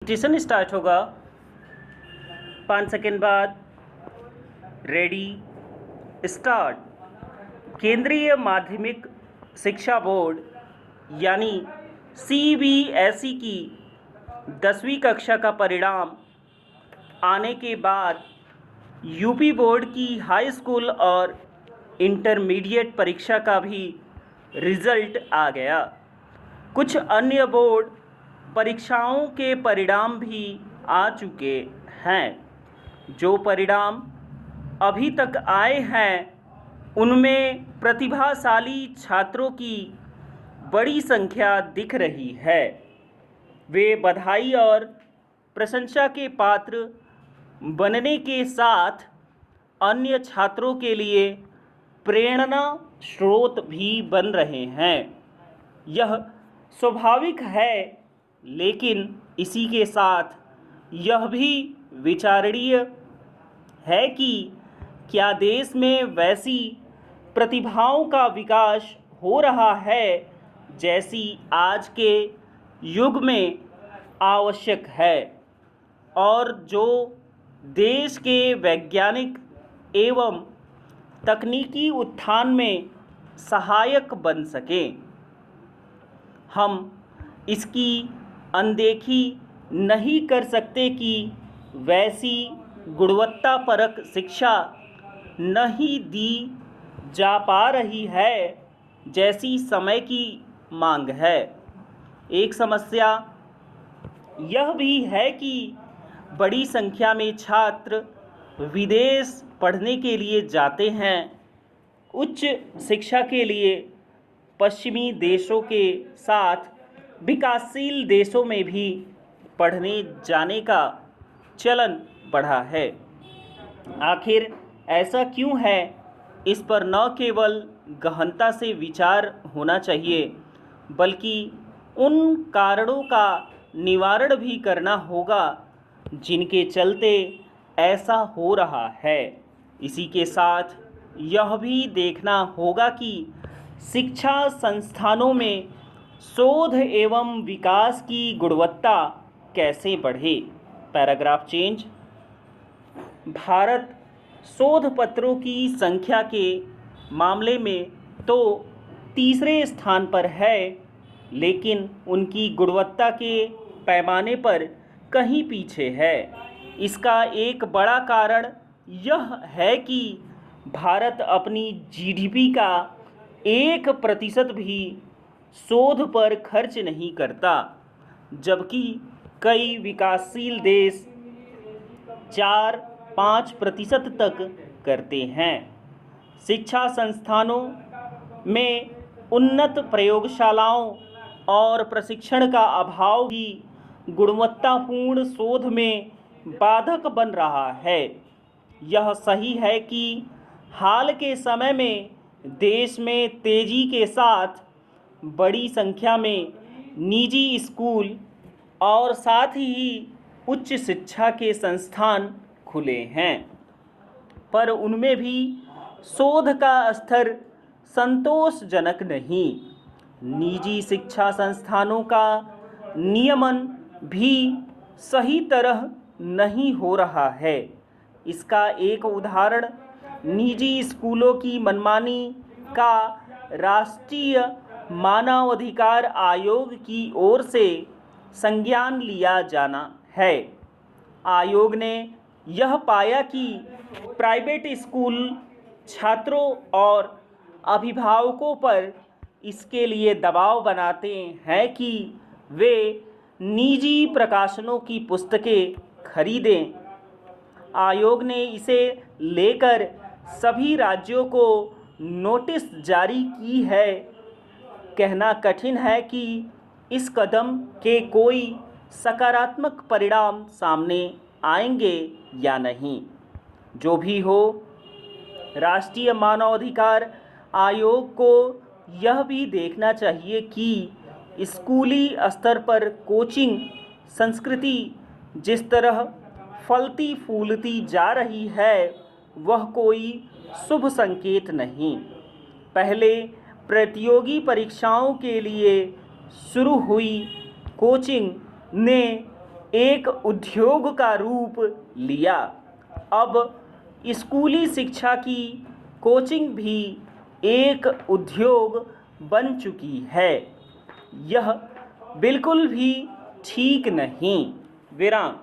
Dictation start होगा 5 second बाद। Ready start. केंद्रीय माध्यमिक शिक्षा बोर्ड यानी CBSE की 10वीं कक्षा का परिणाम आने के बाद यूपी बोर्ड की हाई स्कूल और इंटरमीडिएट परीक्षा का भी रिज़ल्ट आ गया। कुछ अन्य बोर्ड परीक्षाओं के परिणाम भी आ चुके हैं। जो परिणाम अभी तक आए हैं उनमें प्रतिभाशाली छात्रों की बड़ी संख्या दिख रही है। वे बधाई और प्रशंसा के पात्र बनने के साथ अन्य छात्रों के लिए प्रेरणा स्रोत भी बन रहे हैं। यह स्वाभाविक है, लेकिन इसी के साथ यह भी विचारणीय है कि क्या देश में वैसी प्रतिभाओं का विकास हो रहा है जैसी आज के युग में आवश्यक है और जो देश के वैज्ञानिक एवं तकनीकी उत्थान में सहायक बन सकें। हम इसकी अनदेखी नहीं कर सकते कि वैसी गुणवत्तापरक शिक्षा नहीं दी जा पा रही है जैसी समय की मांग है। एक समस्या यह भी है कि बड़ी संख्या में छात्र विदेश पढ़ने के लिए जाते हैं। उच्च शिक्षा के लिए पश्चिमी देशों के साथ विकासशील देशों में भी पढ़ने जाने का चलन बढ़ा है। आखिर ऐसा क्यों है, इस पर न केवल गहनता से विचार होना चाहिए बल्कि उन कारणों का निवारण भी करना होगा जिनके चलते ऐसा हो रहा है। इसी के साथ यह भी देखना होगा कि शिक्षा संस्थानों में शोध एवं विकास की गुणवत्ता कैसे बढ़े। Paragraph change. भारत शोध पत्रों की संख्या के मामले में तो तीसरे स्थान पर है, लेकिन उनकी गुणवत्ता के पैमाने पर कहीं पीछे है। इसका एक बड़ा कारण यह है कि भारत अपनी GDP का 1% भी शोध पर खर्च नहीं करता, जबकि कई विकासशील देश 4-5% तक करते हैं। शिक्षा संस्थानों में उन्नत प्रयोगशालाओं और प्रशिक्षण का अभाव भी गुणवत्तापूर्ण शोध में बाधक बन रहा है। यह सही है कि हाल के समय में देश में तेजी के साथ बड़ी संख्या में निजी स्कूल और साथ ही उच्च शिक्षा के संस्थान खुले हैं, पर उनमें भी शोध का स्तर संतोषजनक नहीं। निजी शिक्षा संस्थानों का नियमन भी सही तरह नहीं हो रहा है। इसका एक उदाहरण निजी स्कूलों की मनमानी का राष्ट्रीय मानवाधिकार आयोग की ओर से संज्ञान लिया जाना है। आयोग ने यह पाया कि प्राइवेट स्कूल छात्रों और अभिभावकों पर इसके लिए दबाव बनाते हैं कि वे निजी प्रकाशनों की पुस्तकें खरीदें। आयोग ने इसे लेकर सभी राज्यों को नोटिस जारी की है। कहना कठिन है कि इस कदम के कोई सकारात्मक परिणाम सामने आएंगे या नहीं। जो भी हो, राष्ट्रीय मानवाधिकार आयोग को यह भी देखना चाहिए कि स्कूली स्तर पर कोचिंग संस्कृति जिस तरह फलती फूलती जा रही है वह कोई शुभ संकेत नहीं। पहले प्रतियोगी परीक्षाओं के लिए शुरू हुई कोचिंग ने एक उद्योग का रूप लिया। अब स्कूली शिक्षा की कोचिंग भी एक उद्योग बन चुकी है। यह बिल्कुल भी ठीक नहीं। विराम।